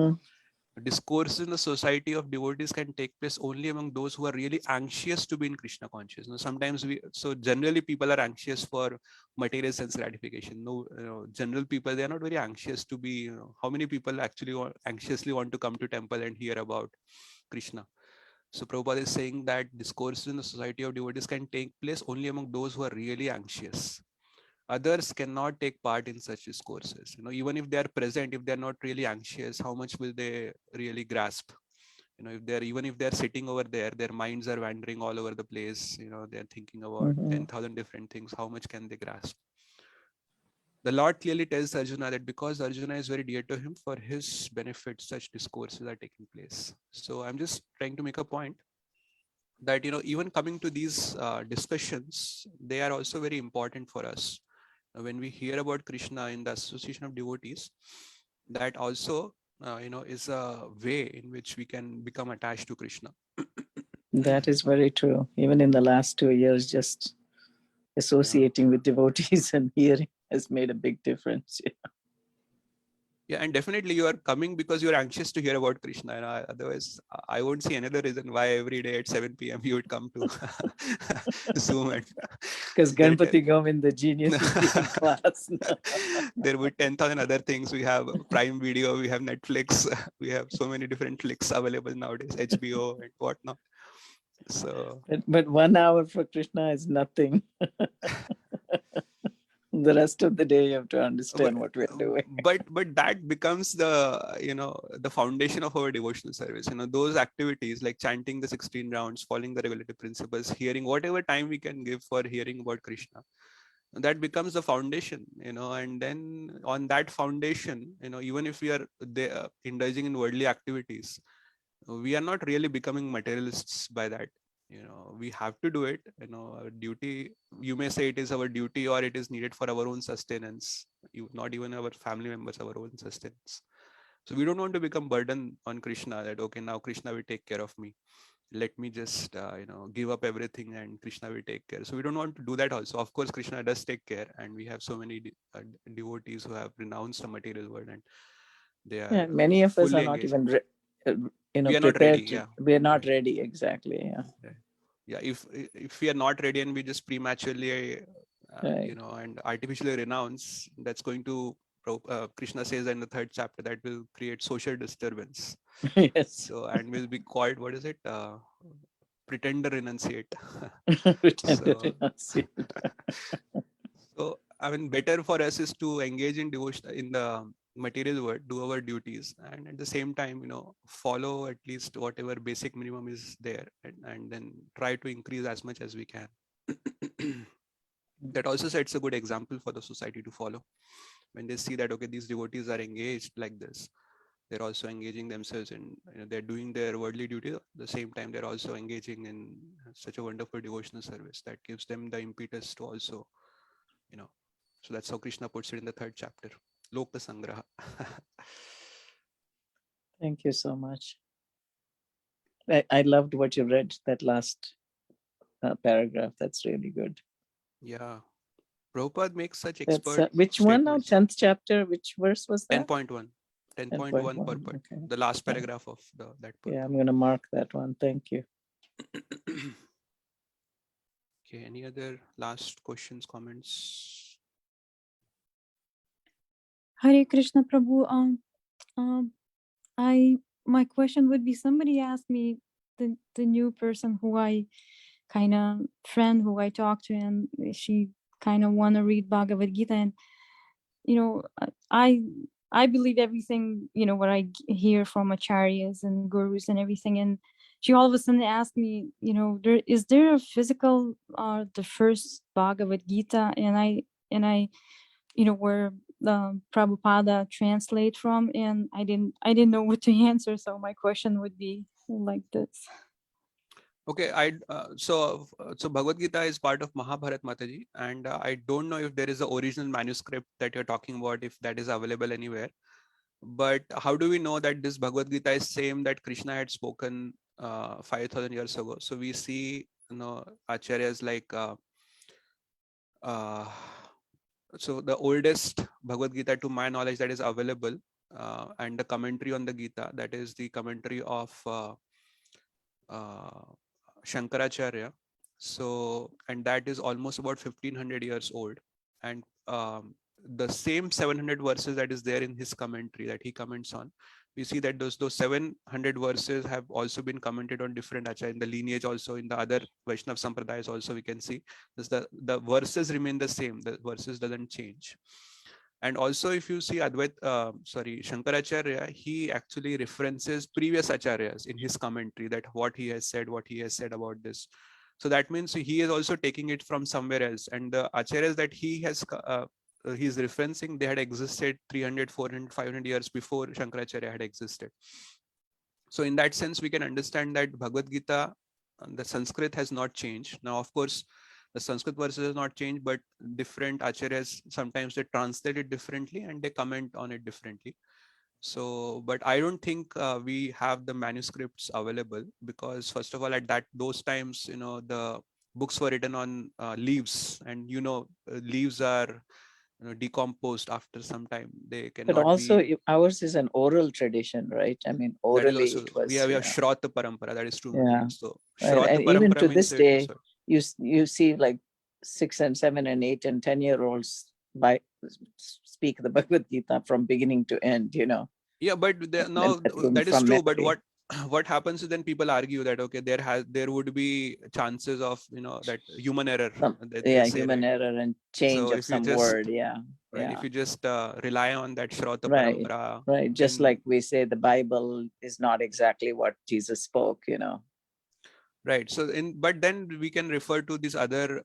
Discourses in the society of devotees can take place only among those who are really anxious to be in Krishna conscious. Sometimes so generally people are anxious for material sense gratification. General people, they are not very anxious to be, how many people actually anxiously want to come to temple and hear about Krishna? So Prabhupada is saying that discourses in the society of devotees can take place only among those who are really anxious. Others cannot take part in such discourses. Even if they are present, if they are not really anxious, how much will they really grasp? Even if they're sitting over there, their minds are wandering all over the place. They're thinking about 10,000 different things. How much can they grasp? The Lord clearly tells Arjuna that because Arjuna is very dear to him, for his benefit, such discourses are taking place. So I'm just trying to make a point that, even coming to these discussions, they are also very important for us. When we hear about Krishna in the association of devotees, that also, is a way in which we can become attached to Krishna. That is very true. Even in the last 2 years, just associating with devotees and hearing has made a big difference. Yeah, and definitely you are coming because you are anxious to hear about Krishna. Otherwise, I won't see another reason why every day at 7 p.m. you would come to Zoom. Because Ganapati Govind, the genius, is giving class. There would 10,000 other things. We have Prime Video, we have Netflix, we have so many different flicks available nowadays, HBO and whatnot. So, but 1 hour for Krishna is nothing. The rest of the day you have to understand what we're doing. But that becomes the the foundation of our devotional service. Those activities like chanting the 16 rounds, following the regulative principles, hearing whatever time we can give for hearing about Krishna, that becomes the foundation. And then on that foundation, even if we are there, indulging in worldly activities, we are not really becoming materialists by that. We have to do it. Our duty, you may say it is our duty or it is needed for our own sustenance, not even our family members, our own sustenance. So we don't want to become burden on Krishna, that okay, now Krishna will take care of me, let me just give up everything and Krishna will take care. So we don't want to do that also. Of course Krishna does take care, and we have so many devotees who have renounced the material world and they are many of us are not engaged. even We are not prepared ready. we are not ready. Exactly. Yeah, if we are not ready and we just prematurely and artificially renounce, that's going to Krishna says in the 3rd chapter that will create social disturbance. Yes. So, and will be called, what is it, pretender renunciate. Pretended So, so I mean, better for us is to engage in devotion in the material world, do our duties, and at the same time, follow at least whatever basic minimum is there, and then try to increase as much as we can. That also sets a good example for the society to follow. When they see that, okay, these devotees are engaged like this, they're also engaging themselves in, they're doing their worldly duty. At the same time, they're also engaging in such a wonderful devotional service that gives them the impetus to also, so that's how Krishna puts it in the 3rd chapter, Loka Sangraha. Thank you so much. I loved what you read, that last paragraph. That's really good. Yeah. Prabhupada makes such That's expert which one now? statements. 10th chapter. Which verse was that? 10.1. 10.1 purport. Okay. The last paragraph of that purport. Yeah, I'm going to mark that one. Thank you. Okay, any other last questions, comments? Hare Krishna Prabhu. My question would be, somebody asked me, the new person who I friend who I talked to, and she want to read Bhagavad Gita, and I believe everything, what I hear from acharyas and gurus and everything. And she all of a sudden asked me, is there a physical, the first Bhagavad Gita? And I where the Prabhupada translate from, and I didn't know what to answer. So my question would be like this. Okay, so Bhagavad Gita is part of Mahabharat, Mataji, and I don't know if there is an original manuscript that you're talking about, if that is available anywhere. But how do we know that this Bhagavad Gita is same that Krishna had spoken 5,000 years ago? So we see, acharyas like, so the oldest Bhagavad Gita to my knowledge that is available, and the commentary on the Gita, that is the commentary of Shankaracharya. So, and that is almost about 1500 years old. And the same 700 verses that is there in his commentary that he comments on, we see that those 700 verses have also been commented on different acharyas in the lineage, also in the other Vaishnav Sampradayas also we can see this, the verses remain the same, the verses doesn't change. And also if you see Shankaracharya, he actually references previous acharyas in his commentary, that what he has said about this. So that means he is also taking it from somewhere else. And the acharyas that he has he's referencing, they had existed 300, 400, 500 years before Shankaracharya had existed. So in that sense, we can understand that Bhagavad Gita, the Sanskrit has not changed. Now, of course, the Sanskrit verses has not changed, but different acharyas, sometimes they translate it differently and they comment on it differently. So, but I don't think we have the manuscripts available, because first of all, at those times, the books were written on leaves, and leaves are decomposed after some time. They cannot. But also ours is an oral tradition, right? I mean, orally also, it was. we have Shrauta Parampara. That is true. Yeah. So Right. And even to this day, you see like 6 and 7 and 8 and 10-year-olds speak the Bhagavad Gita from beginning to end. Yeah, but now that is true. But what happens is then people argue that, okay, there would be chances of that human error. Human error and change of some word. Yeah. Right. If you just rely on that Shrauta Parampara, right. Just like we say the Bible is not exactly what Jesus spoke. Right. So but then we can refer to these other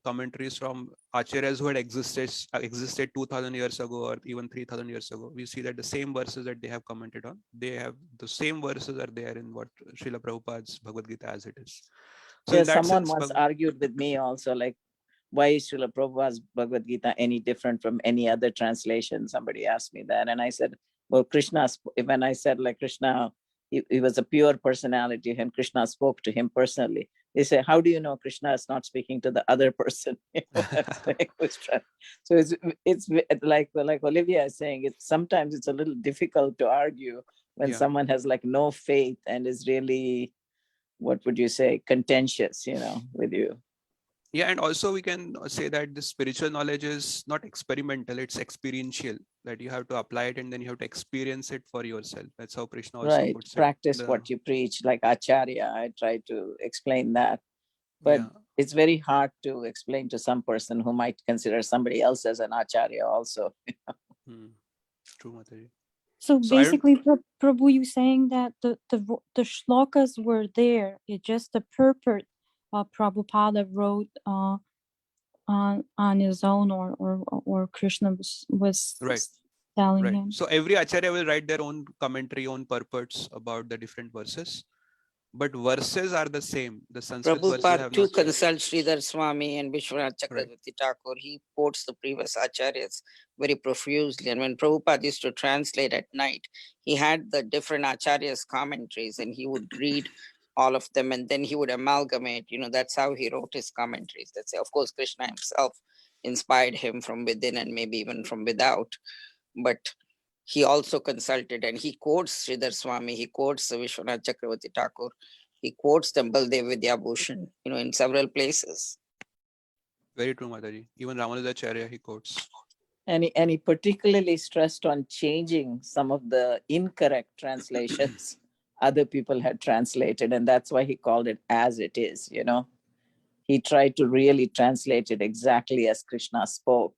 commentaries from acharyas who had existed 2000 years ago or even 3000 years ago. We see that the same verses that they have commented on, they have the same verses are there in what Srila Prabhupada's Bhagavad Gita as it is. So yeah, someone once argued with me also, like, why is Srila Prabhupada's Bhagavad Gita any different from any other translation? Somebody asked me that. And I said, well, when I said like Krishna, he was a pure personality and Krishna spoke to him personally. They say, how do you know Krishna is not speaking to the other person? So it's like Olivia is saying, sometimes it's a little difficult to argue when someone has like no faith and is really, what would you say, contentious, with you. Yeah, and also we can say that the spiritual knowledge is not experimental, it's experiential, that you have to apply it and then you have to experience it for yourself. That's how Krishna also Right. puts it. Practice what you preach, like Acharya. I try to explain that. But Yeah, it's very hard to explain to some person who might consider somebody else as an Acharya also. true, Mataji. So So I don't, basically, Prabhu, you saying that the shlokas were there. It's just the purport Prabhupada wrote on his own, or Krishna was right, telling right. him. So every Acharya will write their own commentary, own purports about the different verses, but verses are the same. The Sanskrit verses Prabhupada have too not changed. consults Sridhar Swami and Vishwanath Chakravarti Thakur. He quotes the previous acharyas very profusely. And when Prabhupada used to translate at night, he had the different acharyas' commentaries and he would read all of them and then he would amalgamate. That's how he wrote his commentaries. That's, of course, Krishna himself inspired him from within and maybe even from without. But he also consulted and he quotes Sridhar Swami, he quotes Vishwanath Chakravarti Thakur, he quotes Baldev Vidyabhushan, in several places. Very true, Mataji. Even Ramanujacharya he quotes. And he particularly stressed on changing some of the incorrect translations other people had translated. And that's why he called it as it is, He tried to really translate it exactly as Krishna spoke,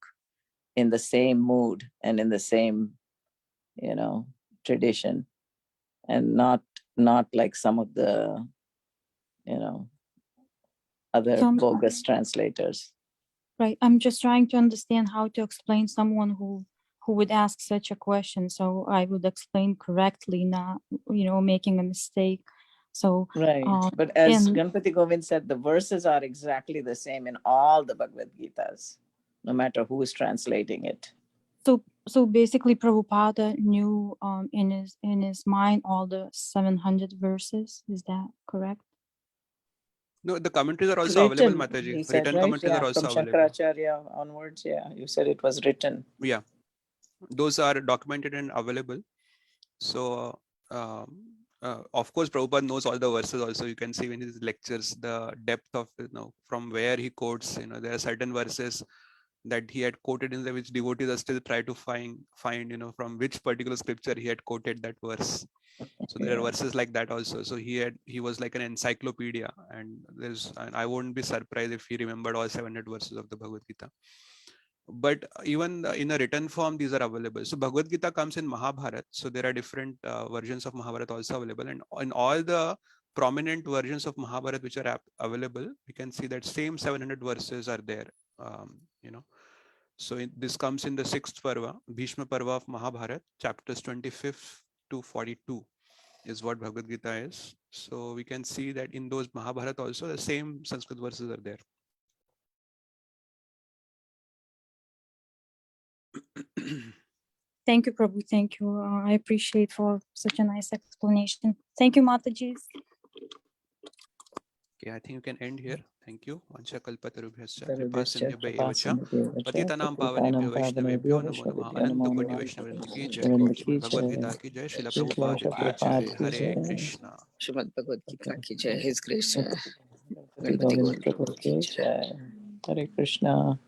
in the same mood and in the same, tradition, and not like some of the, other So bogus translators. right, I'm just trying to understand how to explain someone who would ask such a question. So I would explain correctly, not making a mistake. So Right. But as and Ganapati Govind said, the verses are exactly the same in all the Bhagavad Gitas, no matter who is translating it. so basically Prabhupada knew in his mind all the 700 verses. Is that correct? No, the commentaries are also available, Mataji. He said, Written right? commentaries are Yeah, also from available. Shankaracharya onwards. Yeah, you said it was written. Yeah, those are documented and available. So of course Prabhupada knows all the verses also. You can see in his lectures the depth of from where he quotes. There are certain verses that he had quoted in which devotees are still try to find from which particular scripture he had quoted that verse. So there are verses like that also. So he was like an encyclopedia, and I wouldn't be surprised if he remembered all 700 verses of the Bhagavad Gita. But even in a written form, these are available. So Bhagavad Gita comes in Mahabharata. So there are different versions of Mahabharata also available. And in all the prominent versions of Mahabharata which are available, we can see that same 700 verses are there. So this comes in the 6th Parva, Bhishma Parva of Mahabharata, chapters 25 to 42 is what Bhagavad Gita is. So we can see that in those Mahabharata also the same Sanskrit verses are there. Thank you, Prabhu. Thank you. I appreciate for such a nice explanation. Thank you, Mataji. Okay, I think you can end here. Thank you. Vansha kalpatarubhyascha Sarvabhyascha kripasindhyayo cha kripasindhyayo cha patitanam patitanam pavanebhyo vaishnavebhyo namo pavanebhyo namah vaishnavebhyo ananta namo koti namah vaishnavavrind ki jai. Govind ki Srimad Bhagavad jai. Gita ki jai. Srila Srila Prabhupada ki Prabhupada jai. ki Hare jai. Krishna. Srimad Bhagavad Gita ki jai, His Grace, Ganapati Ganapati Govind Govind Prabhu Prabhu ki ki jai. jai. Hare Krishna.